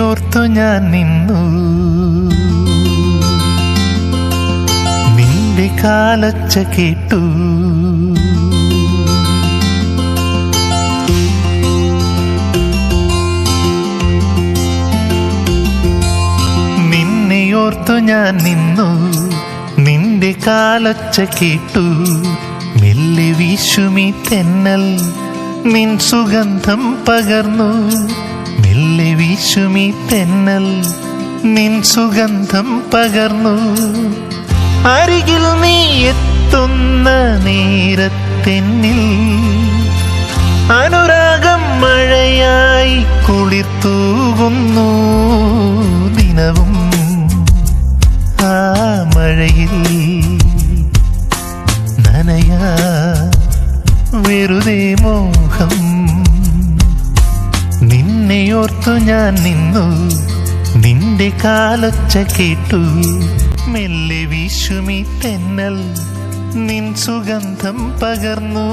ഓർത്തു ഞാൻ നിന്നു, നിന്റെ കാലൊച്ച കേട്ടു. നിന്നെ ഓർത്തു ഞാൻ നിന്നു, നിന്റെ കാലൊച്ച കേട്ടു. മെല്ലെ വീശുമീ തെന്നൽ നിൻ സുഗന്ധം പകർന്നു. മെല്ലെ വീശുമീ തെന്നൽ നിൻ സുഗന്ധം പകർന്നു. അരികിൽ നീ എത്തുന്ന നേരത്തെന്നിൽ അനുരാഗം മഴയായി കുളിർത്തൂകുന്നു. ദിനവും ആ മഴയിൽ നനയാ വെറുതെ മോഹം. നിന്നെ ഓർത്തു ഞാൻ നിന്നു, നിന്റെ കാലൊച്ച കേട്ടു. മെല്ലെ വീശുമീ തെന്നൽ നിൻ സുഗന്ധം പകർന്നു.